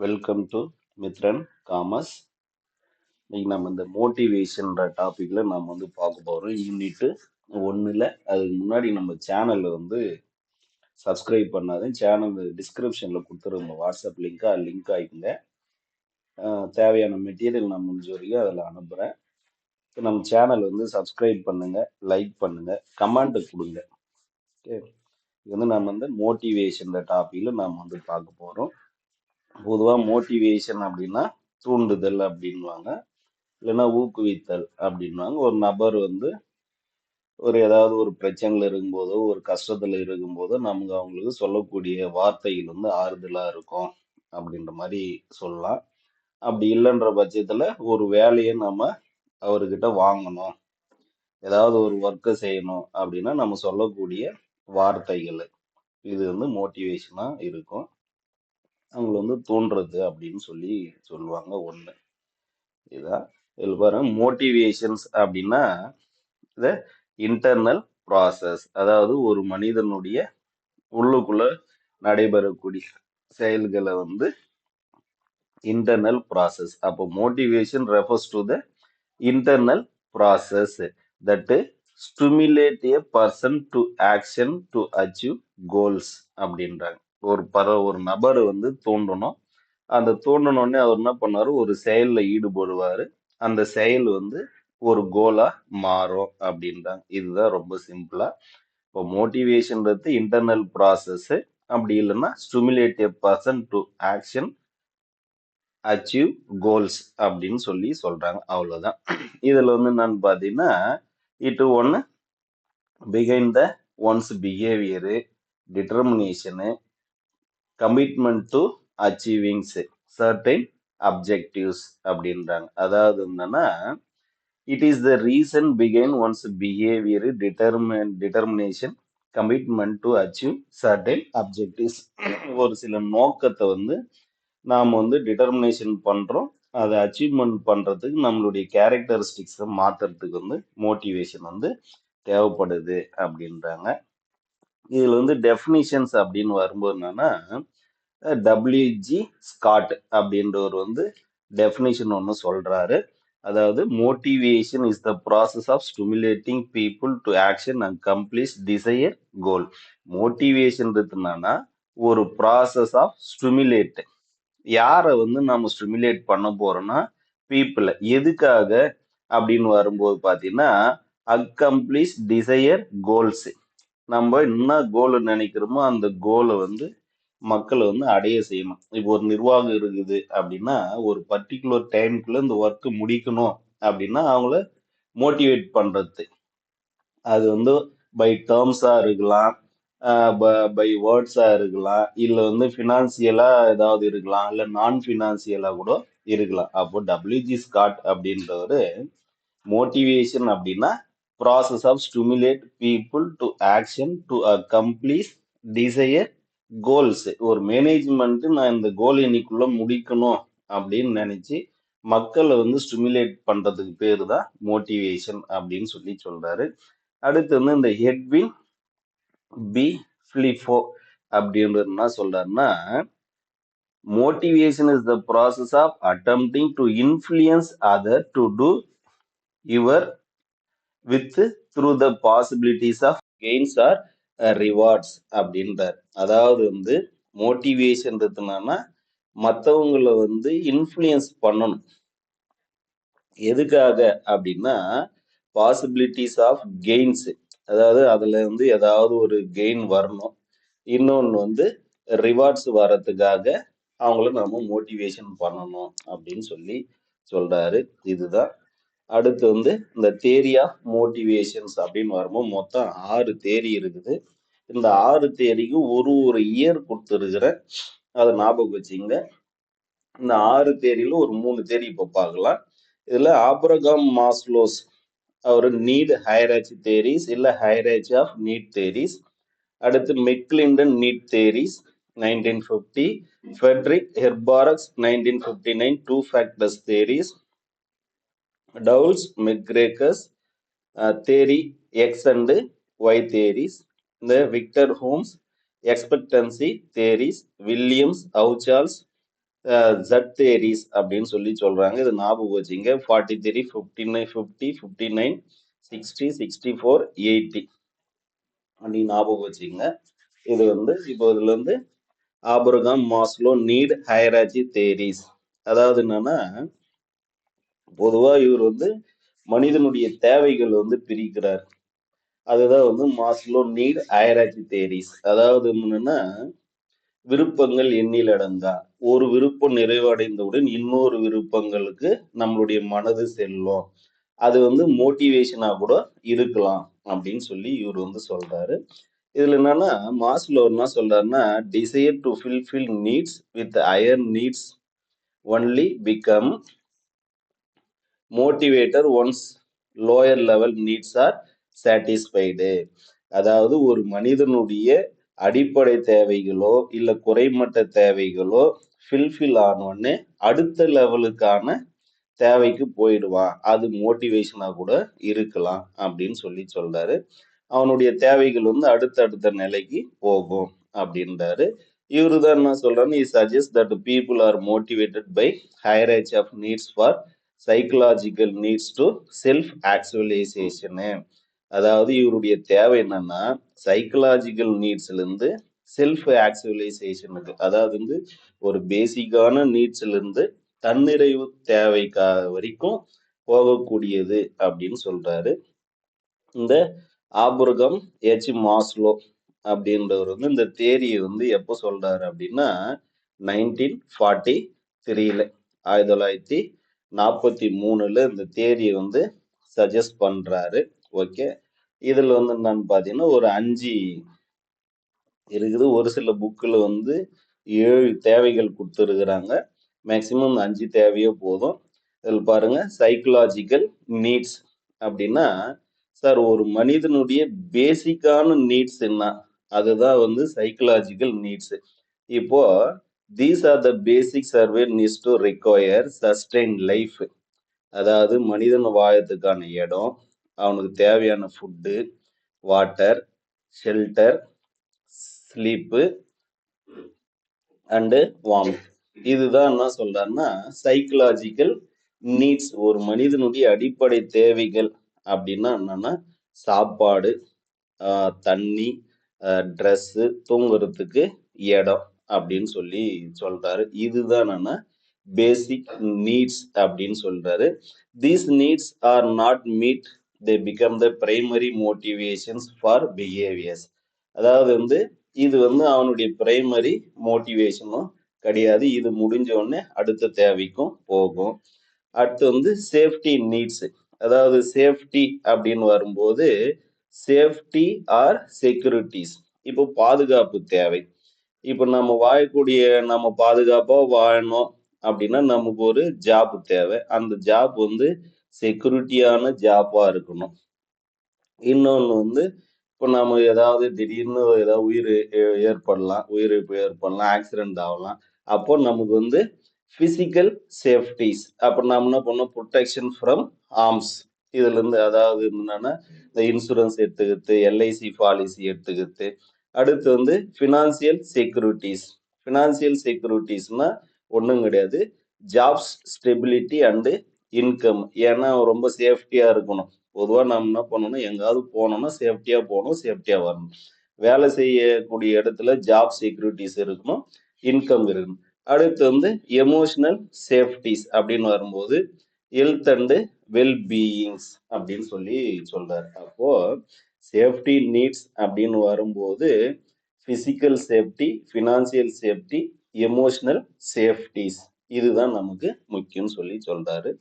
Welcome to Mithran commerce. இன்னைக்கு நம்ம இந்த மோட்டிவேஷன்ற டாபிக்ல நம்ம பார்க்க போறோம். யூனிட் 1ல அதுக்கு முன்னாடி நம்ம சேனல்ல சப்ஸ்கிரைப் பண்ணாதான் சேனல் டிஸ்கிரிப்ஷன்ல கொடுத்துருங்க. வாட்ஸ்அப் லிங்க் ஆகிக்குங்க. தேவையான மெட்டீரியல் நான் முடிஞ்ச வரைக்கும் அதில் அனுப்புகிறேன். நம்ம சேனல் சப்ஸ்கிரைப் பண்ணுங்க, லைக் பண்ணுங்க, கமெண்ட் கொடுங்க. ஓகே, இது நம்ம மோட்டிவேஷன் டாபிக்ல நாம் பார்க்க போகிறோம். பொதுவாக மோட்டிவேஷன் அப்படின்னா தூண்டுதல் அப்படின்வாங்க, இல்லைன்னா ஊக்குவித்தல் அப்படின்வாங்க. ஒரு நபர் ஏதாவது ஒரு பிரச்சனையில் இருக்கும்போதோ ஒரு கஷ்டத்தில் இருக்கும்போதோ நமக்கு அவங்களுக்கு சொல்லக்கூடிய வார்த்தைகள் ஆறுதலாக இருக்கும் அப்படின்ற மாதிரி சொல்லலாம். அப்படி இல்லைன்ற பட்சத்தில் ஒரு வேலையை நம்ம அவர்கிட்ட வாங்கணும், ஏதாவது ஒரு ஒர்க்கை செய்யணும் அப்படின்னா நம்ம சொல்லக்கூடிய வார்த்தைகள் இது மோட்டிவேஷனாக இருக்கும். அவங்களை தூண்டுறது அப்படின்னு சொல்லுவாங்க. ஒன்று இதுதான். இதில் பாருங்க, மோட்டிவேஷன்ஸ் அப்படின்னா இது இன்டர்னல் ப்ராசஸ், அதாவது ஒரு மனிதனுடைய உள்ளுக்குள்ள நடைபெறக்கூடிய செயல்களை இன்டர்னல் ப்ராசஸ். அப்போ motivation refers to the internal process that stimulate A person to action to achieve goals அப்படின்றாங்க. ஒரு நபர் தூண்டணும். அந்த தூண்டனோடனே அவர் என்ன பண்ணாரு, ஒரு செயல்ல ஈடுபடுவாரு. அந்த செயல் ஒரு கோலா மாறும் அப்படின்றாங்க. இதுதான் ரொம்ப சிம்பிளா. இப்போ மோட்டிவேஷன்றது இன்டர்னல் ப்ராசஸ், அப்படி இல்லைன்னா stimulate a person to action achieve goals அப்படின்னு சொல்றாங்க. அவ்வளவுதான். இதுல என்னன்னு பாத்தீங்கன்னா, இட் ஒன்னு begin the one's behaviour, determination, commitment to achieving certain objectives அப்படின்றாங்க. அதாவது என்னன்னா, it is the reason begin one's behaviour, determination, commitment to achieve certain objectives. ஒரு சில நோக்கத்தை நாம் டிட்டர்மினேஷன் பண்றோம். அதை அச்சீவ்மெண்ட் பண்றதுக்கு நம்மளுடைய கேரக்டரிஸ்டிக்ஸை மாத்துறதுக்கு மோட்டிவேஷன் தேவைப்படுது அப்படின்றாங்க. இதுல டெஃபினிஷன்ஸ் அப்படின்னு வரும்போது என்னன்னா, டபிள்யூஜி ஸ்காட் அப்படின்றவர் டெஃபினிஷன் ஒன்று சொல்றாரு. அதாவது motivation is the process of stimulating people to action and complete desire goal. Motivation என்னன்னா ஒரு ப்ராசஸ் ஆஃப் ஸ்டிமுலேட். யாரை நம்ம ஸ்டிமுலேட் பண்ண போறோம்னா பீப்புளை. எதுக்காக அப்படின்னு வரும்போது பார்த்தீங்கன்னா, அக்கம்ப்ளீட் டிசையர் கோல்ஸ். நம்ம என்ன கோல் நினைக்கிறோமோ அந்த கோலை மக்களை அடைய செய்யணும். இப்போ ஒரு நிர்வாகம் இருக்குது அப்படின்னா, ஒரு பர்டிகுலர் டைமுக்குள்ள இந்த ஒர்க் முடிக்கணும் அப்படின்னா அவங்கள மோட்டிவேட் பண்றது. அது பை டேர்ம்ஸா இருக்கலாம், பை வேர்ட்ஸா இருக்கலாம், இல்ல பினான்சியலா ஏதாவது இருக்கலாம், இல்ல நான் பினான்சியலா கூட இருக்கலாம். அப்போ டபிள்யூஜி ஸ்காட் அப்படின்றவரு மோட்டிவேஷன் அப்படின்னா process of stimulate people to action to complete desire goals. ஒரு மேனேஜ்மெண்ட் நான் இந்த கோல் இன்னைக்குள்ள முடிக்கணும் அப்படின்னு நினைச்சு மக்களை ஸ்டிமுலேட் பண்றதுக்கு பேரு தான் மோட்டிவேஷன் அப்படின்னு சொல்றாரு. அடுத்து இந்த எட்வின் பி ஃபிலிப்போ அப்படின்றது என்ன சொல்றாருன்னா, motivation is the process of attempting to influence other to do your with through the possibilities of gains or rewards அப்படின்றார். அதாவது மோட்டிவேஷன் என்னன்னா மற்றவங்களை இன்ஃப்ளூயன்ஸ் பண்ணணும். எதுக்காக அப்படின்னா பாசிபிலிட்டிஸ் ஆஃப் கெயின்ஸ், அதாவது அதுல ஏதாவது ஒரு கெயின் வரணும். இன்னொன்னு ரிவார்ட்ஸ் வர்றதுக்காக அவங்கள நம்ம மோட்டிவேஷன் பண்ணணும் அப்படின்னு சொல்றாரு. இதுதான். அடுத்து இந்த தேரி ஆஃப் மோட்டிவேஷன்ஸ் அப்படின்னு வரும்போது மொத்தம் 6 தேரி இருக்குது. இந்த 6 தேரிக்கு ஒரு இயர் கொடுத்துருக்கிறேன், அதை ஞாபகம் வச்சுங்க. இந்த 6 தேரியில ஒரு 3 தேரி இப்போ பார்க்கலாம். இதுல ஆப்ரகாம் மாஸ்லோஸ் அவர் நீட் ஹைரார்ச்சி தேரிஸ் இல்ல ஹைரார்ச்சி ஆஃப் நீட் தேரிஸ். அடுத்து McClelland need theories 1950, Frederick Herzberg's 1959 two factors theories, Douglas McGregor's theory X and Y theories, the Victor Holmes expectancy theories, Williams Houchals Z theories அப்படின்னு சொல்லி சொல்றாங்க. இது ஞாபகம் வச்சுங்க. 43, 59, 50, 59, 60, 64, 80 அப்படின்னு ஞாபகம் வச்சுங்க. இது வந்து இப்போ இதுல இருந்து Abraham Maslow need hierarchy theories. அதாவது என்னன்னா, பொதுவா இவர் வந்து மனிதனுடைய தேவைகள் வந்து பிரிக்கிறார். அதுதான் வந்து மாஸ்லோ நீட் ஹைரார்கி தேரிஸ். அதாவது என்னன்னா, விருப்பங்கள் எண்ணில் அடங்கா. ஒரு விருப்பம் நிறைவடைந்தவுடன் இன்னொரு விருப்பங்களுக்கு நம்மளுடைய மனது செல்லும். அது வந்து மோட்டிவேஷனா கூட இருக்கலாம் அப்படின்னு சொல்லி இவர் வந்து சொல்றாரு. இதுல என்னன்னா, மாஸ்லோ என்ன சொல்றாருன்னா, desire to fulfil needs with higher needs only become motivator once lower level needs are satisfied. அதாவது ஒரு மனிதனுடைய அடிப்படை தேவைகளோ இல்ல குறைமட்ட தேவைகளோ ஃபில்ஃபில் ஆனோடனே அடுத்த லெவலுக்கான தேவைக்கு போயிடுவான். அது மோட்டிவேஷனா கூட இருக்கலாம் அப்படின்னு சொல்லி சொல்றாரு. அவனுடைய தேவைகள் வந்து அடுத்தடுத்த நிலைக்கு போகும் அப்படின்றாரு. இவரு தான் என்ன சொல்றாரு, he suggests that people are motivated by hierarchy of needs for psychological needs to self actualization. அதாவது இவருடைய தேவை என்னன்னா, சைக்கலாஜிக்கல் நீட்ஸ்ல இருந்து செல்ஃப் ஆக்சுவலைசேஷனுக்கு, அதாவது வந்து ஒரு பேசிக்கான நீட்ஸ்ல இருந்து தன்னிறைவு தேவைக்காக வரைக்கும் போகக்கூடியது அப்படின்னு சொல்றாரு. இந்த ஆபிரகாம் மாஸ்லோ அப்படின்றவர் வந்து இந்த தேரியை வந்து எப்போ சொல்றாரு அப்படின்னா 1943ல 1943ல இந்த தேரியை வந்து சஜஸ்ட் பண்றாரு. ஓகே, இதுல வந்து என்னன்னு பாத்தீங்கன்னா ஒரு 5 இருக்குது. ஒரு சில புக்கில் வந்து 7 தேவைகள் கொடுத்துருக்குறாங்க. மேக்சிமம் 5 தேவையே போதும். இதில் பாருங்க, சைக்கலாஜிக்கல் நீட்ஸ் அப்படின்னா, சார் ஒரு மனிதனுடைய பேசிக்கான நீட்ஸ் என்ன, அதுதான் வந்து சைக்கலாஜிக்கல் நீட்ஸ். இப்போ these are the basic survey needs to require sustain life. அதாவது மனிதன் வாழறதுக்கான இடம், அவனுக்கு தேவையான food, water, shelter, sleep and warmth. இதுதான் என்ன சொல்றாருன்னா சைக்கலாஜிக்கல் நீட்ஸ். ஒரு மனிதனுடைய அடிப்படை தேவைகள் அப்படின்னா என்னன்னா, சாப்பாடு, தண்ணி, ட்ரெஸ்ஸு, தூங்குறதுக்கு இடம் அப்படின்னு சொல்லி சொல்றாரு. இதுதான் என்னன்னா பேசிக் நீட்ஸ் அப்படின்னு சொல்றாரு. These needs R not meet they become the primary motivations for behaviours. அதாவது வந்து இது வந்து அவனுடைய பிரைமரி மோட்டிவேஷனும் கிடையாது. இது முடிஞ்ச உடனே அடுத்த தேவைக்கும் போகும். அடுத்து வந்து சேஃப்டி நீட்ஸ். அதாவது சேஃப்டி அப்படின்னு வரும்போது சேஃப்டி ஆர் செக்யூரிட்டிஸ். இப்போ பாதுகாப்பு தேவை. இப்போ நம்ம வாழக்கூடிய, நம்ம பாதுகாப்பா வாழணும் அப்படின்னா நமக்கு ஒரு ஜாப் தேவை. அந்த ஜாப் வந்து செக்யூரிட்டியான ஜாப்பா இருக்கணும். இன்னொன்னு வந்து இப்போ நம்ம ஏதாவது திடீர்னு ஏதாவது ஏற்படலாம், உயிரிழப்பு ஏற்படலாம், ஆக்சிடென்ட் ஆகலாம். அப்போ நமக்கு வந்து பிசிக்கல் சேஃப்டிஸ். அப்போ நம்ம என்ன பண்ணோம், ப்ரொடெக்ஷன் ஃப்ரம் ஆர்ம்ஸ். இதுல இருந்து அதாவது என்னன்னா இந்த இன்சூரன்ஸ் எடுத்துக்கிறது, எல்ஐசி பாலிசி எடுத்துக்கிறது. அடுத்து வந்து ஃபினான்சியல் செக்யூரிட்டிஸ். ஃபினான்சியல் செக்யூரிட்டிஸ்னா ஒன்றும் கிடையாது, ஜாப்ஸ் ஸ்டெபிலிட்டி அண்டு இன்கம். ஏன்னா ரொம்ப சேஃப்டியா இருக்கணும். பொதுவாக நம்ம என்ன பண்ணணும், எங்காவது போனோம்னா சேஃப்டியாக போகணும், சேஃப்டியாக வரணும். வேலை செய்யக்கூடிய இடத்துல ஜாப் செக்யூரிட்டிஸ் இருக்கணும், இன்கம் இருக்கணும். அடுத்து வந்து எமோஷனல் சேஃப்டிஸ் அப்படின்னு வரும்போது ஹெல்த் அண்டு வெல்பீயிங்ஸ் அப்படின்னு சொல்லி சொல்றாரு. அப்போ சேஃப்டி நீட்ஸ் அப்படின்னு வரும்போது physical safety, financial safety, emotional safeties, இதுதான் நமக்கு முக்கியம்னு சொல்லி சொல்றாரு.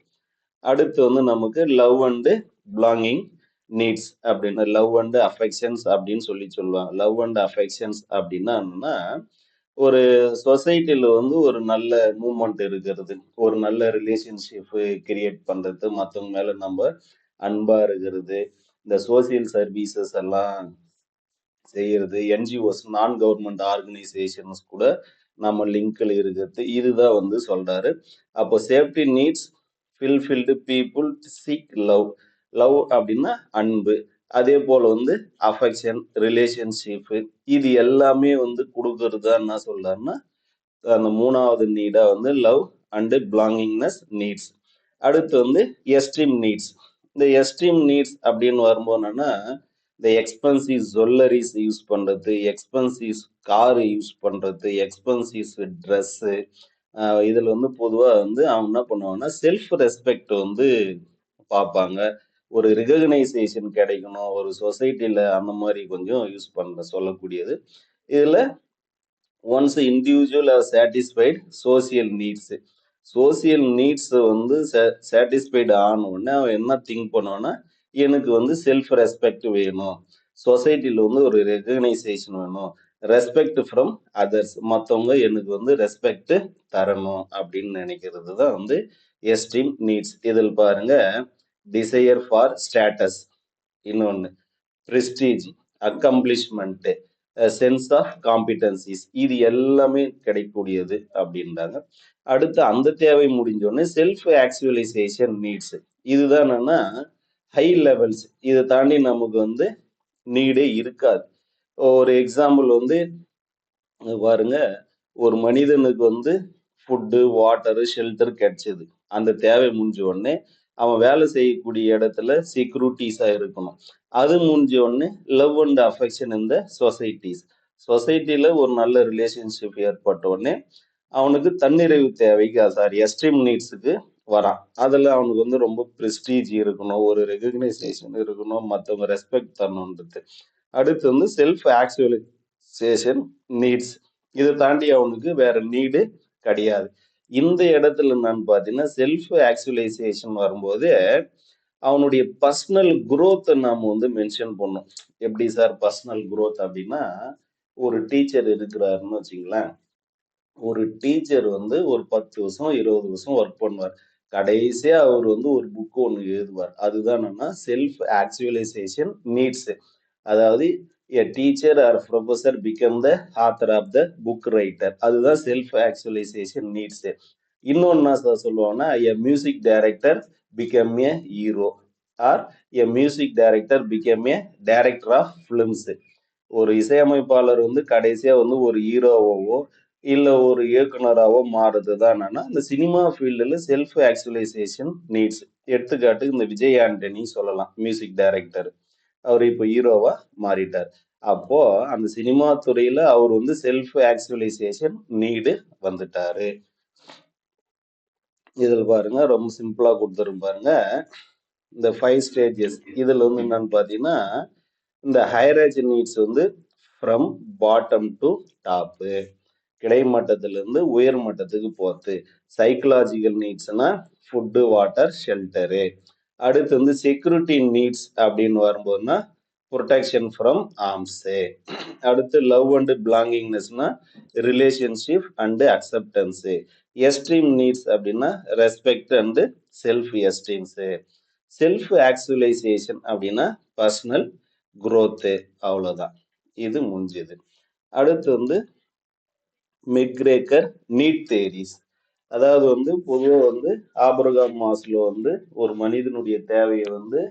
அடுத்து வந்து நமக்கு லவ் அண்டு பிலாங்கிங் நீட்ஸ் அப்படின்னு, லவ் அண்ட் அஃபெக்ஷன்ஸ் அப்படின்னு சொல்லி சொல்லுவாங்க. லவ் அண்ட் அஃபெக்ஷன்ஸ் அப்படின்னா என்னன்னா, ஒரு சொசைட்டில வந்து ஒரு நல்ல மூமெண்ட் இருக்கிறது, ஒரு நல்ல ரிலேஷன்ஷிப் கிரியேட் பண்றது, மற்றவங்க மேல நம்ம அன்பா இருக்கிறது, இந்த சோசியல் சர்வீசஸ் எல்லாம் செய்யறது, என்ஜிஓஸ் நான் கவர்மெண்ட் ஆர்கனைசேஷன்ஸ் கூட நம்ம லிங்க்ல இருக்கிறது, இதுதான் வந்து சொல்றாரு. அப்போ safety needs fulfilled people seek love. Love அப்படின்னா அன்பு. அதே போல வந்து அஃபெக்ஷன், ரிலேஷன்ஷிப், இது எல்லாமே வந்து கொடுக்கறதா என்ன சொல்றாருன்னா அந்த மூணாவது நீடா வந்து லவ் அண்ட் பிலாங்கிங்னஸ் நீட்ஸ். அடுத்து வந்து எஸ்டீம் நீட்ஸ். இந்த எஸ்டீம் நீட்ஸ் அப்படின்னு வரும்போது என்னன்னா, இந்த எக்ஸ்பென்சிவ் ஜுவல்லரிஸ் யூஸ் பண்றது, எக்ஸ்பென்சிவ் கார் யூஸ் பண்றது, எக்ஸ்பென்சிவ் ட்ரெஸ்ஸு, இதுல வந்து பொதுவா வந்து அவங்க என்ன பண்ணுவாங்கன்னா செல்ஃப் ரெஸ்பெக்ட் வந்து பார்ப்பாங்க. ஒரு ரிகக்னைசேஷன் கிடைக்கணும் ஒரு சொசைட்டில, அந்த மாதிரி கொஞ்சம் யூஸ் பண்ண சொல்லக்கூடியது. இதுல once individual are satisfied social needs. Social needs வந்து சாட்டிஸ்ஃபைடு ஆன உடனே அவன் என்ன திங்க் பண்ணுவான்னா, எனக்கு வந்து செல்ஃப் ரெஸ்பெக்ட் வேணும், சொசைட்டில வந்து ஒரு ரெகக்னைசேஷன் வேணும், ரெஸ்பெக்ட் ஃப்ரம் அதர்ஸ், மற்றவங்க எனக்கு வந்து ரெஸ்பெக்ட் தரணும் அப்படின்னு நினைக்கிறது தான் வந்து எஸ்டீம் நீட்ஸ். இதில் பாருங்க, டிசையர் ஃபார் ஸ்டேட்டஸ், இன்னொன்னு prestige, accomplishment, sense of competencies, இது எல்லாமே கிடைக்கக்கூடியது அப்படின்றாங்க. அடுத்து அந்த தேவை முடிஞ்சோடனே செல்ஃப் ஆக்சுவலைசேஷன் நீட்ஸ். இதுதான் என்னன்னா ஹை லெவல்ஸ். இதை தாண்டி நமக்கு வந்து நீடே இருக்காது. ஒரு எக்ஸாம்பிள் வந்து பாருங்க, ஒரு மனிதனுக்கு வந்து ஃபுட்டு, வாட்டரு, ஷெல்டர் கிடைச்சது. அந்த தேவை முடிஞ்ச உடனே அவன் வேலை செய்யக்கூடிய இடத்துல செக்யூரிட்டிஸா இருக்கணும். அது முடிஞ்ச உடனே லவ் அண்ட் அஃபெக்ஷன் இந்த சொசைட்டிஸ். சொசைட்டில ஒரு நல்ல ரிலேஷன்ஷிப் ஏற்பட்ட உடனே அவனுக்கு தன்னிறைவு தேவைக்கு, சாரி, எஸ்டீம் நீட்ஸுக்கு வரான். அதுல அவனுக்கு வந்து ரொம்ப ப்ரெஸ்டீஜ் இருக்கணும், ஒரு ரெகக்னைசேஷன் இருக்கணும், மற்றவங்க ரெஸ்பெக்ட் தரணுன்றது. அடுத்து வந்து செல்ஃப் ஆக்சுவலைசேஷன் நீட்ஸ். இதை தாண்டி அவனுக்கு வேற நீடு கிடையாது. இந்த இடத்துல என்னன்னு பார்த்தீங்கன்னா, செல்ஃப் ஆக்சுவலைசேஷன் வரும்போது அவனுடைய பர்சனல் குரோத்தை நாம வந்து மென்ஷன் பண்ணோம். எப்படி சார் பர்சனல் குரோத் அப்படின்னா, ஒரு டீச்சர் இருக்கிறாருன்னு வச்சுங்களேன். ஒரு டீச்சர் வந்து ஒரு 10 வருஷம் 20 வருஷம் ஒர்க் பண்ணுவார். கடைசியா அவர் வந்து ஒரு புக் ஒன்று எழுதுவார். அதுதான் என்னன்னா செல்ஃப் ஆக்சுவலைசேஷன் நீட்ஸ். அதாவது a teacher or professor become the author of the book writer. அதுதான் செல்ஃப் ஆக்சுவலைசேஷன் நீட்ஸ். இன்னொன்னு என்ன சார் சொல்லுவாங்கன்னா, a music director become a hero, or a music director become a director of films. ஒரு இசையமைப்பாளர் வந்து கடைசியா வந்து ஒரு ஹீரோவாவோ இல்ல ஒரு இயக்குனராவோ மாறுறது தான் என்னன்னா இந்த சினிமா ஃபீல்டுல செல்ஃப் ஆக்சுவலைசேஷன் நீட்ஸ். எடுத்துக்காட்டுக்கு இந்த விஜய் ஆண்டனி சொல்லலாம், மியூசிக் டைரக்டர். அவர் இப்போ ஹீரோவா மாறிட்டார். அப்போ அந்த சினிமா துறையில அவர் வந்து செல்ஃப் ஆக்சுவலைசேஷன் நீடு வந்துட்டாரு. இதுல பாருங்க ரொம்ப சிம்பிளா கொடுத்துரும் பாருங்க, இந்த 5 ஸ்டேஜஸ். இதுல வந்து என்னன்னு பாத்தீங்கன்னா, இந்த ஹையரார்ச்சி நீட்ஸ் வந்து ஃப்ரம் பாட்டம் டு டாப்பு, கிடைமட்டத்திலிருந்து உயர் மட்டத்துக்கு போறது. சைக்கலாஜிக்கல் நீட்ஸ்னா ஃபுட்டு, வாட்டர், ஷெல்டரு. அடுத்து வந்து செக்யூரிட்டி நீட்ஸ் அப்படின்னு வரும்போதுன்னா ப்ரொடெக்ஷன் ஃப்ரம் ஆர்ம்ஸு. அடுத்து லவ் அண்ட் பிலாங்கிங்னஸ்னா relationship and acceptance. Esteem needs அப்படின்னா respect and self esteems. Self actualisation அப்படின்னா பர்சனல் குரோத்து. அவ்வளோதான், இது முடிஞ்சது. அடுத்து வந்து மெக்ரேக்கர் நீட் தேரிஸ். அதாவது வந்து பொதுவாக வந்து ஆபிரகாம் மாஸ்லோ வந்து ஒரு மனிதனுடைய தேவையை வந்து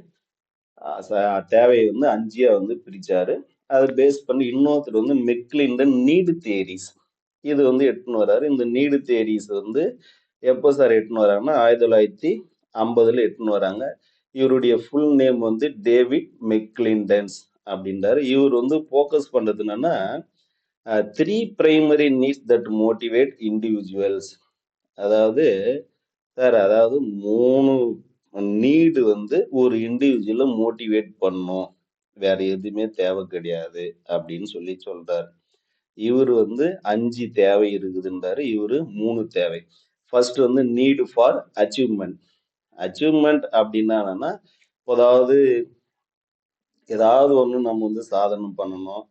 தேவையை வந்து 5 வந்து பிரிச்சாரு. அதை பேஸ் பண்ணி இன்னொருத்தர் வந்து மெக்லிண்டன் நீடு தேரிஸ் இது வந்து எடுத்துன்னு வர்றாரு. இந்த நீடு தேரிஸ் வந்து எப்போ சார் எடுத்துன்னு வராங்கன்னா 1950 எடுத்துன்னு வராங்க. இவருடைய ஃபுல் நேம் வந்து டேவிட் மெக்லிண்டன்ஸ் அப்படின்றாரு. இவர் வந்து ஃபோக்கஸ் பண்றது என்னன்னா, 3 primary needs that motivate individuals. அதாவது சார், அதாவது 3 நீடு வந்து ஒரு இண்டிவிஜுவலை மோட்டிவேட் பண்ணும், வேற எதுவுமே தேவை கிடையாது அப்படின்னு சொல்லி சொல்றாரு. இவர் வந்து 5 தேவை இருக்குதுன்றாரு, இவரு 3 தேவை. ஃபர்ஸ்ட் வந்து நீடு ஃபார் அச்சீவ்மெண்ட். அச்சீவ்மெண்ட் அப்படின்னா என்னன்னா, அதாவது ஏதாவது ஒன்று நம்ம வந்து சாதனை பண்ணணும்,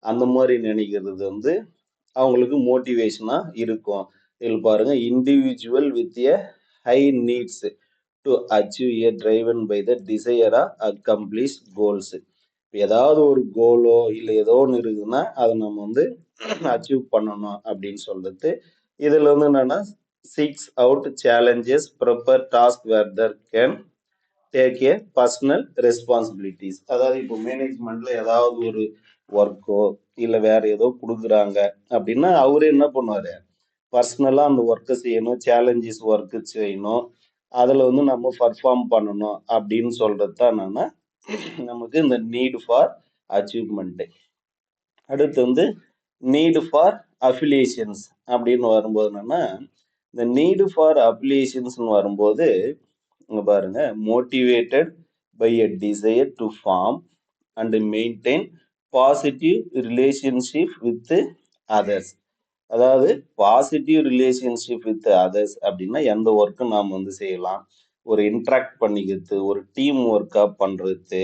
அந்த மாதிரி நினைக்கிறது வந்து அவங்களுக்கு மோட்டிவேஷனா இருக்கும். இதில் பாருங்க, individual with a high needs to achieve a driven by the டிசையரா அக்கம்ப்ளிஷ் கோல்ஸ். ஏதாவது ஒரு கோலோ இல்லை ஏதோ ஒன்று இருக்குதுன்னா அதை நம்ம வந்து அச்சீவ் பண்ணணும் அப்படின்னு சொல்றது. இதுல வந்து என்னன்னா, seeks out challenges prefer task where they can take a personal responsibilities. அதாவது இப்போ மேனேஜ்மெண்ட்ல ஏதாவது ஒரு ஒர்க்கோ இல்லை வேற ஏதோ கொடுக்குறாங்க அப்படின்னா அவரு என்ன பண்ணுவாரு, பர்சனலாக அந்த ஒர்க்கை செய்யணும், சேலஞ்சஸ் ஒர்க்கு செய்யணும், அதில் வந்து நம்ம பர்ஃபார்ம் பண்ணணும் அப்படின்னு சொல்றது தான் என்னன்னா நமக்கு இந்த நீடு ஃபார் அச்சீவ்மெண்ட். அடுத்து வந்து நீடு ஃபார் அஃபிலியேஷன்ஸ் அப்படின்னு வரும்போது என்னன்னா இந்த நீடு ஃபார் அஃபிலியேஷன்ஸ் வரும்போது இங்க பாருங்க, motivated by a desire to form and maintain positive relationship with others. அதாவது பாசிட்டிவ் ரிலேஷன்ஷிப் வித் அதர்ஸ் அப்படின்னா எந்த ஒர்க்கும் நாம் வந்து செய்யலாம், ஒரு இன்ட்ராக்ட் பண்ணிக்கிறது, ஒரு டீம் ஒர்க்கா பண்றது,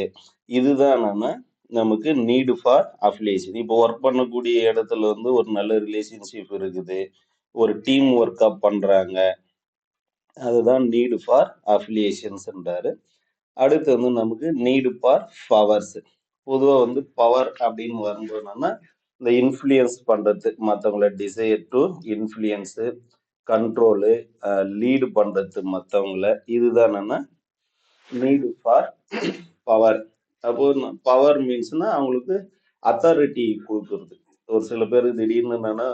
இதுதான் என்னன்னா நமக்கு நீடு ஃபார் அஃபிலியேஷன். இப்போ ஒர்க் பண்ணக்கூடிய இடத்துல வந்து ஒரு நல்ல ரிலேஷன்ஷிப் இருக்குது, ஒரு டீம் ஒர்க்கா பண்றாங்க, அதுதான் நீடு ஃபார் அஃபிலியேஷன்ஸ்ன்றாரு. அடுத்து வந்து நமக்கு நீடு ஃபார் பவர்ஸ். பொதுவாக வந்து பவர் அப்படின்னு வரும்போது என்னன்னா இந்த இன்ஃப்ளூயன்ஸ் பண்றது, மற்றவங்கள desire to influence, control, lead பண்றது மற்றவங்கள, இதுதான் என்னன்னா நீடு ஃபார் பவர். அப்போ பவர் மீன்ஸ்னா அவங்களுக்கு அத்தாரிட்டி கொடுக்குறது. ஒரு சில பேர் திடீர்னு என்னன்னா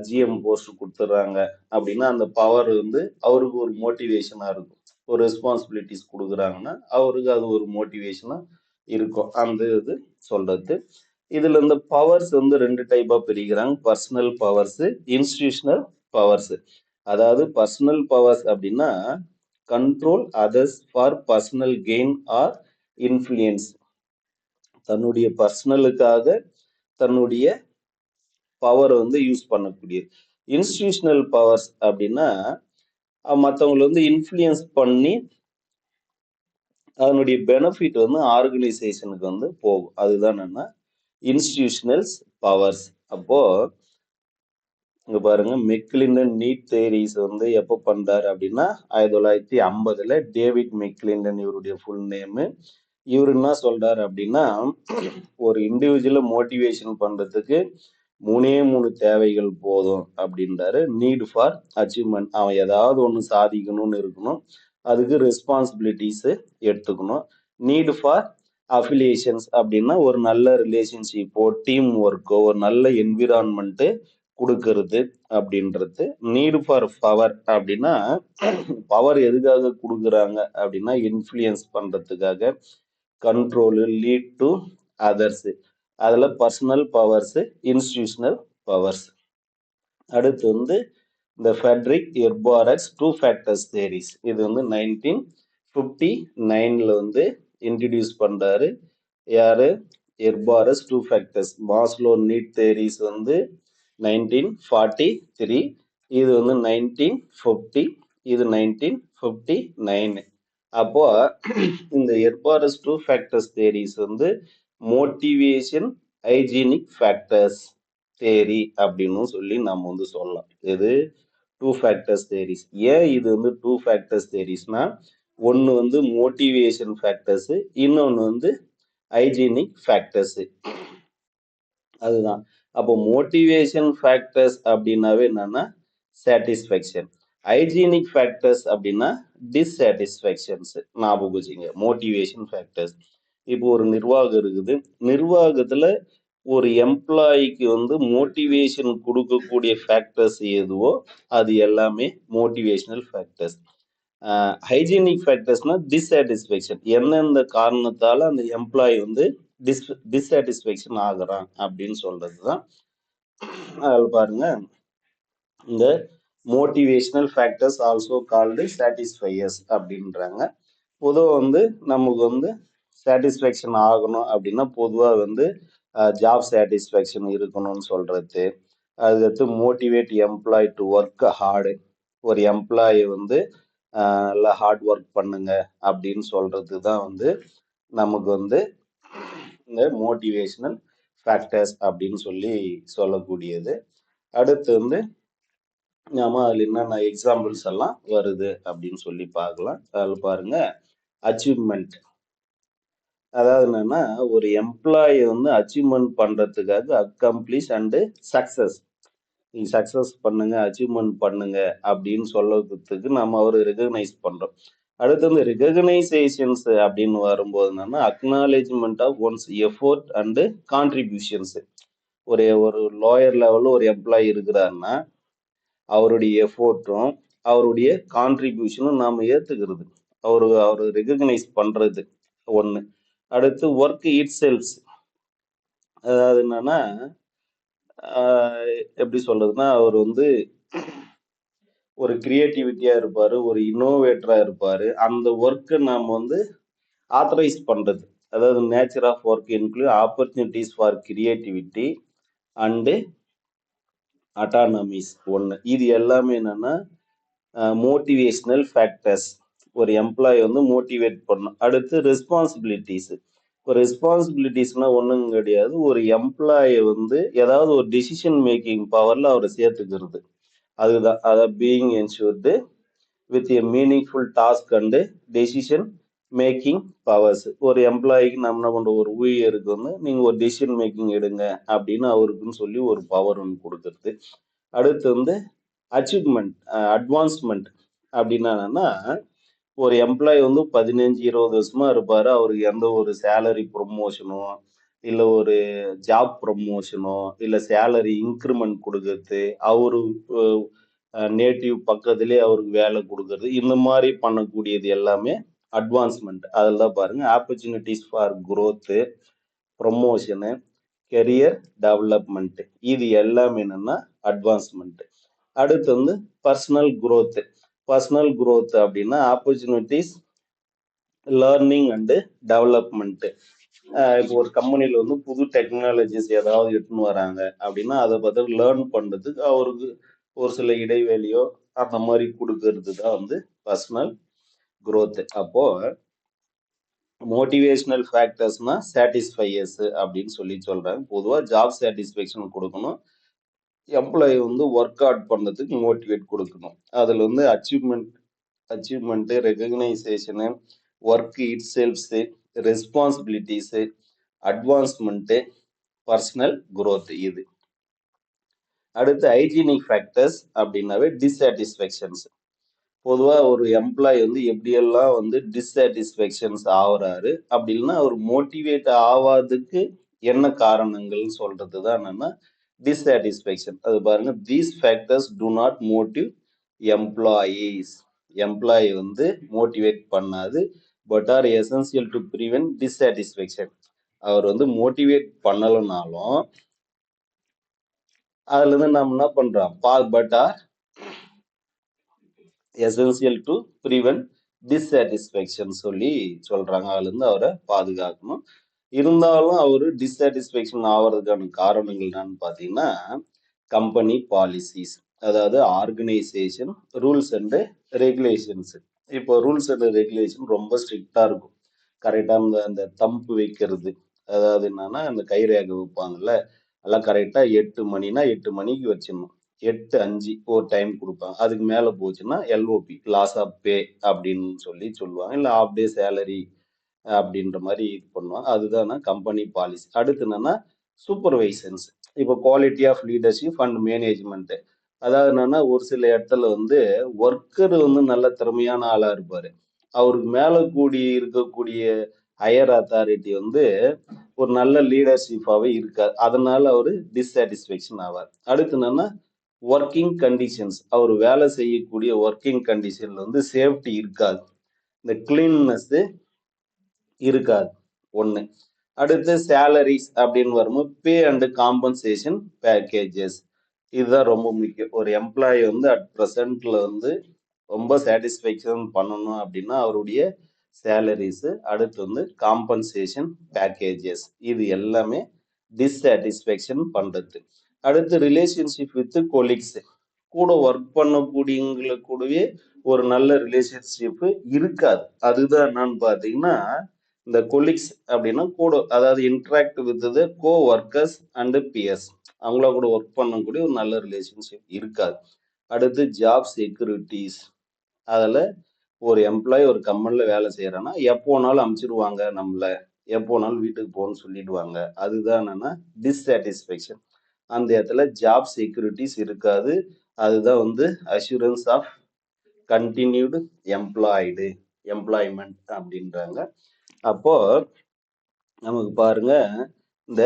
ஜிஎம் போஸ்ட் கொடுத்துட்றாங்க அப்படின்னா அந்த பவர் வந்து அவருக்கு ஒரு மோட்டிவேஷனா இருக்கும். ஒரு ரெஸ்பான்சிபிலிட்டிஸ் கொடுக்குறாங்கன்னா அவருக்கு அது ஒரு மோட்டிவேஷனா இருக்கும். அந்த இது சொல்றது. இதுல இந்த பவர்ஸ் வந்து ரெண்டு டைப்பா பிரிக்கிறாங்க, பர்சனல் பவர்ஸ், இன்ஸ்டிடியூஷனல் பவர்ஸ். அதாவது பர்சனல் பவர்ஸ் அப்படின்னா control others for personal gain R influence. தன்னுடைய பர்சனலுக்காக தன்னுடைய பவர் வந்து யூஸ் பண்ணக்கூடியது. இன்ஸ்டிடியூஷனல் பவர்ஸ் அப்படின்னா மற்றவங்களை வந்து இன்ஃப்ளூயன்ஸ் பண்ணி அதனுடைய பெனிஃபிட் வந்து ஆர்கனைசேஷனுக்கு வந்து போகும். அதுதான் என்னன்னா இன்ஸ்டிடியூஷனல்ஸ் பவர்ஸ். அப்போ இங்க பாருங்க, மெக்லிண்டன் நீட் தேரிஸ் வந்து எப்போ பண்றாரு அப்படின்னா 1950 டேவிட் மெக்லிண்டன் இவருடைய ஃபுல் நேமு. இவர் என்ன சொல்றாரு அப்படின்னா ஒரு இண்டிவிஜுவலை மோட்டிவேஷன் பண்றதுக்கு மூணு தேவைகள் போதும் அப்படின்றாரு. நீடு ஃபார் அச்சீவ்மெண்ட், அவன் ஏதாவது ஒன்று சாதிக்கணும்னு இருக்கணும், அதுக்கு ரெஸ்பான்சிபிலிட்டிஸ் எடுத்துக்கணும். நீடு ஃபார் அஃபிலியேஷன்ஸ் அப்படின்னா ஒரு நல்ல ரிலேஷன்ஷிப்போ டீம் ஒர்க்கோ ஒரு நல்ல என்விரான்மெண்ட்டு கொடுக்கறது அப்படின்றது. நீடு ஃபார் பவர் அப்படின்னா பவர் எதுக்காக கொடுக்குறாங்க அப்படின்னா இன்ஃப்ளூயன்ஸ் பண்றதுக்காக, கண்ட்ரோலு, லீட் டு அதர்ஸ். அதில் பர்சனல் பவர்ஸ், இன்ஸ்டிடியூஷனல் பவர்ஸ். அடுத்து வந்து இந்த Frederick Herzberg's two factors theories. இது வந்து 1959 வந்து இன்ட்ரடியூஸ் பண்றாரு. யாரு? Herzberg's two factors. Maslow need theories வந்து 1943, இது வந்து 1950, இது 1959. அப்போ இந்த எர்பாரஸ் டூ ஃபேக்டர்ஸ் தேரிஸ் வந்து மோட்டிவேஷன் ஹைஜீனிக் ஃபேக்டர்ஸ் தேரி அப்படின்னு சொல்லி நம்ம வந்து சொல்லலாம். இது டூ ஃபேக்டர்ஸ் தேரிஸ். ஏன் இது வந்து டூ ஃபேக்டர்ஸ் தேரிஸ்னா ஒன்று வந்து மோட்டிவேஷன் ஃபேக்டர்ஸ், இன்னொன்று வந்து ஹைஜீனிக் ஃபேக்டர்ஸ். அதுதான். அப்போ மோட்டிவேஷன் ஃபேக்டர்ஸ் அப்படின்னாவே என்னன்னா சாட்டிஸ்ஃபேக்ஷன், ஹைஜீனிக் ஃபேக்டர்ஸ் அப்படின்னா டிஸ்சாட்டிஸ்ஃபேக்ஷன்ஸ். ஞாபகம் வச்சுங்க, மோட்டிவேஷன் ஃபேக்டர்ஸ். இப்போ ஒரு நிர்வாகம் இருக்குது, நிர்வாகத்துல ஒரு எம்ப்ளாய்க்கு வந்து மோட்டிவேஷன் கொடுக்கக்கூடிய ஃபேக்டர்ஸ் எதுவோ அது எல்லாமே மோட்டிவேஷனல் ஃபேக்டர்ஸ். ஹைஜீனிக் ஃபேக்டர்ஸ்னா டிஸ்சாட்டிஸ்ஃபேக்ஷன், எந்தெந்த காரணத்தால அந்த எம்ப்ளாய் வந்து டிஸ்சாட்டிஸ்ஃபேக்ஷன் ஆகுறான் அப்படின்னு சொல்றது தான். அதில் பாருங்க, இந்த மோட்டிவேஷனல் ஃபேக்டர்ஸ் ஆல்சோ கால்டு சாட்டிஸ்ஃபையர்ஸ் அப்படின்றாங்க. பொதுவாக வந்து நமக்கு வந்து சாட்டிஸ்ஃபேக்ஷன் ஆகணும் அப்படின்னா பொதுவாக வந்து ஜாப் சாட்டிஸ்ஃபேக்ஷன் இருக்கணும்னு சொல்றது. அதுக்கடுத்து motivate employ to work hard, ஒரு எம்ப்ளாயை வந்து நல்லா ஹார்ட் ஒர்க் பண்ணுங்க அப்படின்னு சொல்றது தான் வந்து நமக்கு வந்து இந்த மோட்டிவேஷனல் ஃபேக்டர்ஸ் அப்படின்னு சொல்லி சொல்லக்கூடியது. அடுத்து வந்து நாம அதில் என்னென்ன எக்ஸாம்பிள்ஸ் எல்லாம் வருது அப்படின்னு சொல்லி பார்க்கலாம். அதில் பாருங்க, அச்சீவ்மெண்ட். அதாவது என்னன்னா ஒரு எம்ப்ளாயி வந்து அச்சீவ்மெண்ட் பண்றதுக்காக அக்கம்ப்ளிஷ் அண்டு சக்சஸ், நீங்க சக்சஸ் பண்ணுங்க, அச்சீவ்மெண்ட் பண்ணுங்க அப்படின்னு சொல்றதுக்கு நம்ம அவரை ரெகக்னைஸ் பண்றோம். அடுத்து வந்து ரெகக்னைசேஷன்ஸ் அப்படின்னு வரும்போது என்னன்னா acknowledgement of one's effort and contributions. ஒரு லோயர் லெவலில் ஒரு எம்ப்ளாயி இருக்கிறாருன்னா அவருடைய எஃபோர்ட்டும் அவருடைய கான்ட்ரிபியூஷனும் நாம ஏத்துக்கிறது, அவரு ரெகக்னைஸ் பண்றது ஒண்ணு. அடுத்து ஒர்க் இட் செல்ஸ், அதாவது என்னன்னா எப்படி சொல்றதுன்னா, அவர் வந்து ஒரு கிரியேட்டிவிட்டியா இருப்பாரு, ஒரு இன்னோவேட்டரா இருப்பாரு. அந்த ஒர்க்கை நாம வந்து ஆத்தரைஸ் பண்றது, அதாவது nature of work include opportunities for creativity and autonomies ஒன்று. இது எல்லாமே என்னன்னா மோட்டிவேஷனல் ஃபேக்டர்ஸ். ஒரு எம்ப்ளாயி வந்து மோட்டிவேட் பண்ணும். அடுத்து ரெஸ்பான்சிபிலிட்டிஸ். ஒரு ரெஸ்பான்சிபிலிட்டிஸ்னா ஒன்றும் கிடையாது, ஒரு எம்ப்ளாயை வந்து ஏதாவது ஒரு டிசிஷன் மேக்கிங் பவர்ல அவரை சேர்த்துக்கிறது. அதுதான் அதாவது being ensured with a meaningful task and decision making powers. ஒரு எம்ப்ளாயிக்கு நம்ம என்ன பண்றோம், ஒரு ஊழியருக்கு வந்து நீங்க ஒரு டெசிஷன் மேக்கிங் எடுங்க அப்படின்னு அவருக்குன்னு சொல்லி ஒரு பவர் ஒன்று கொடுக்கறது. அடுத்து வந்து அச்சீவ்மெண்ட், அட்வான்ஸ்மெண்ட் அப்படின்னா என்னன்னா, ஒரு எம்ப்ளாயி வந்து 15-20 வருஷமா இருப்பாரு, அவருக்கு எந்த ஒரு சேலரி ப்ரொமோஷனோ இல்ல ஒரு ஜாப் ப்ரொமோஷனோ இல்ல சேலரி இன்க்ரிமெண்ட் கொடுக்கறது, அவரு நேட்டிவ் பக்கத்திலே அவருக்கு வேலை கொடுக்கறது, இந்த மாதிரி பண்ணக்கூடியது எல்லாமே அட்வான்ஸ்மெண்ட். அதில் தான் பாருங்க opportunities for growth, promotion, career development, இது எல்லாமே என்னன்னா அட்வான்ஸ்மெண்ட். அடுத்து வந்து பர்சனல் growth. பர்சனல் growth அப்படின்னா ஆப்பர்ச்சுனிட்டிஸ் லேர்னிங் அண்டு டெவலப்மெண்ட். இப்போ ஒரு கம்பெனியில் வந்து புது டெக்னாலஜிஸ் ஏதாவது எடுத்துன்னு வராங்க அப்படின்னா அதை பார்த்து லேர்ன் பண்ணுறதுக்கு அவருக்கு ஒரு சில இடைவெளியோ அந்த மாதிரி கொடுக்கறது தான் வந்து பர்சனல் growth. அப்போ மோட்டிவேஷனல் ஃபேக்டர்ஸ்னா சாட்டிஸ்ஃபையர்ஸ் அப்படின்னு சொல்லி சொல்றாங்க. பொதுவாக ஜாப் சாட்டிஸ்ஃபேக்ஷன் கொடுக்கணும், எம்ப்ளாயி வந்து ஒர்க் அவுட் பண்ணதுக்கு மோட்டிவேட் கொடுக்கணும். அதில் வந்து achievement, recognition, work it selfs, responsibilities, advancement, personal growth இது. அடுத்து ஹைஜீனிக் ஃபேக்டர்ஸ் அப்படின்னாவே டிஸ்சாட்டிஸ்ஃபேக்ஷன்ஸ். பொதுவாக ஒரு எம்ப்ளாயி வந்து எப்படியெல்லாம் வந்து டிஸ்சாட்டிஸ்ஃபேக்ஷன்ஸ் ஆகுறாரு அப்படி இல்லைன்னா அவர் மோட்டிவேட் ஆகாததுக்கு என்ன காரணங்கள்னு சொல்றது தான் என்னன்னா டிஸ்சாட்டிஸ்ஃபேக்ஷன். அது பாருங்க, these factors do not motive employees. Employee வந்து மோட்டிவேட் பண்ணாது, but are essential to prevent dissatisfaction. அவர் வந்து மோட்டிவேட் பண்ணலைனாலும் அதுல இருந்து நம்ம என்ன பண்றோம், but are essential to prevent dissatisfaction சொல்லி சொல்றாங்க. அதுல இருந்து அவரை பாதுகாக்கணும். இருந்தாலும் அவரு டிஸ்சாட்டிஸ்ஃபேக்ஷன் ஆகிறதுக்கான காரணங்கள் என்னன்னு பார்த்தீங்கன்னா கம்பெனி பாலிசிஸ், அதாவது ஆர்கனைசேஷன் ரூல்ஸ் அண்ட் ரெகுலேஷன்ஸ். இப்போ ரூல்ஸ் அண்ட் ரெகுலேஷன் ரொம்ப ஸ்ட்ரிக்டா இருக்கும். கரெக்டாக அந்த தம்பு வைக்கிறது, அதாவது என்னன்னா அந்த கைரேகை வைப்பாங்கல்ல, அதெல்லாம் கரெக்டாக 8 மணினா 8 மணிக்கு வச்சிடணும். 8:05 ஒரு டைம் கொடுப்பாங்க. அதுக்கு மேலே போச்சுன்னா எல்ஓபி, லாஸ் ஆஃப் பே அப்படின்னு சொல்லி சொல்லுவாங்க, இல்லை ஆஃப் டே சேலரி அப்படின்ற மாதிரி இது பண்ணுவாங்க. அதுதான் கம்பெனி பாலிசி. அடுத்து என்னன்னா சூப்பர்வைசன்ஸ். இப்போ quality of leadership and management. அதாவது என்னன்னா ஒரு சில இடத்துல வந்து ஒர்க்கர் வந்து நல்ல திறமையான ஆளா இருப்பாரு, அவருக்கு மேல கூடி இருக்கக்கூடிய ஹையர் அத்தாரிட்டி வந்து ஒரு நல்ல லீடர்ஷிப்பாவே இருக்காது, அதனால அவரு டிஸ்சாட்டிஸ்ஃபேக்ஷன் ஆவார். அடுத்து என்னன்னா ஒர்க்கிங் கண்டிஷன்ஸ். அவர் வேலை செய்யக்கூடிய ஒர்க்கிங் கண்டிஷன்ல வந்து சேஃப்டி இருக்காது, இந்த கிளீன்னஸ் இருக்காது ஒண்ணு. அடுத்து சேலரிஸ் அப்படின்னு வரும்போது பே அண்ட் காம்பன்சேஷன் பேக்கேஜஸ். இதுதான் ரொம்ப முக்கியம். ஒரு எம்ப்ளாயி வந்து அட் ப்ரெசன்ட்ல வந்து ரொம்ப சாட்டிஸ்ஃபேக்ஷன் பண்ணணும் அப்படின்னா அவருடைய சேலரிஸ், அடுத்து வந்து காம்பன்சேஷன் பேக்கேஜஸ், இது எல்லாமே டிஸ்சாட்டிஸ்ஃபேக்ஷன் பண்றது. அடுத்து ரிலேஷன்ஷிப் வித் கொலீக்ஸ். கூட ஒர்க் பண்ணக்கூடியவங்களுக்கு கூடவே ஒரு நல்ல ரிலேஷன்ஷிப் இருக்காது. அதுதான் என்னன்னு பார்த்தீங்கன்னா இந்த கொலீக்ஸ் அப்படின்னா கூட, அதாவது interact with the co workers and peers, அவங்கள கூட ஒர்க் பண்ணக்கூடிய ஒரு நல்ல ரிலேஷன்ஷிப் இருக்காது. அடுத்து ஜாப் செக்யூரிட்டிஸ். அதில் ஒரு எம்ப்ளாயி ஒரு கம்பெனியில் வேலை செய்கிறான்னா எப்போ வேணாலும் அமுச்சிடுவாங்க, நம்மளை எப்போ வேணாலும் வீட்டுக்கு போகணும்னு சொல்லிடுவாங்க, அதுதான் என்னன்னா டிஸ்சாட்டிஸ்ஃபேக்ஷன். அந்த இடத்துல ஜாப் செக்யூரிட்டிஸ் இருக்காது. அதுதான் வந்து அஷூரன்ஸ் ஆஃப் கண்டினியூடு எம்ப்ளாய்மெண்ட் அப்படின்றாங்க. அப்போ நமக்கு பாருங்க, இந்த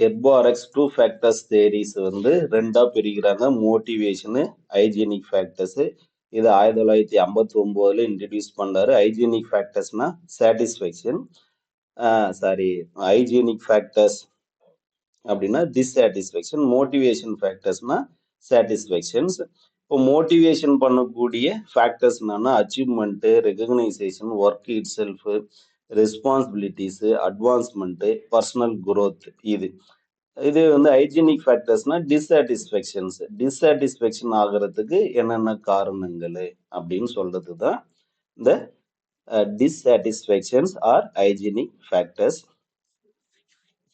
எர்பாரக்ஸ் டூ ஃபேக்டர்ஸ் தேரிஸ் வந்து ரெண்டா பிரிக்கிறாங்க, மோட்டிவேஷனு ஹைஜீனிக் ஃபேக்டர்ஸ். இது 1959 இன்ட்ரடியூஸ் பண்ணாரு. ஹைஜீனிக் ஃபேக்டர்ஸ்னா சாட்டிஸ்ஃபேக்ஷன், சாரி, ஹைஜீனிக் ஃபேக்டர்ஸ் அப்படின்னா டிஸ்சாட்டிஸ்ஃபேக்ஷன், மோட்டிவேஷன் ஃபேக்டர்ஸ்னா சாட்டிஸ்ஃபேக்ஷன்ஸ். இப்போ மோட்டிவேஷன் பண்ணக்கூடிய ஃபேக்டர்ஸ் என்னன்னா achievement, recognition, work it self, responsibilities, advancement, personal growth. இது இது வந்து ஹைஜீனிக் ஃபேக்டர்ஸ்னா டிஸ்சாட்டிஸ்ஃபேக்ஷன் ஆகிறதுக்கு என்னென்ன காரணங்கள் அப்படின்னு சொல்றது தான் இந்த dissatisfactions are hygienic factors.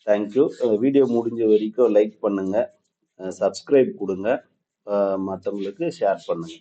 Thank you. Video முடிஞ்ச வரைக்கும் லைக் பண்ணுங்க, சப்ஸ்கிரைப் கொடுங்க, மற்றவங்களுக்கு ஷேர் பண்ணுங்க.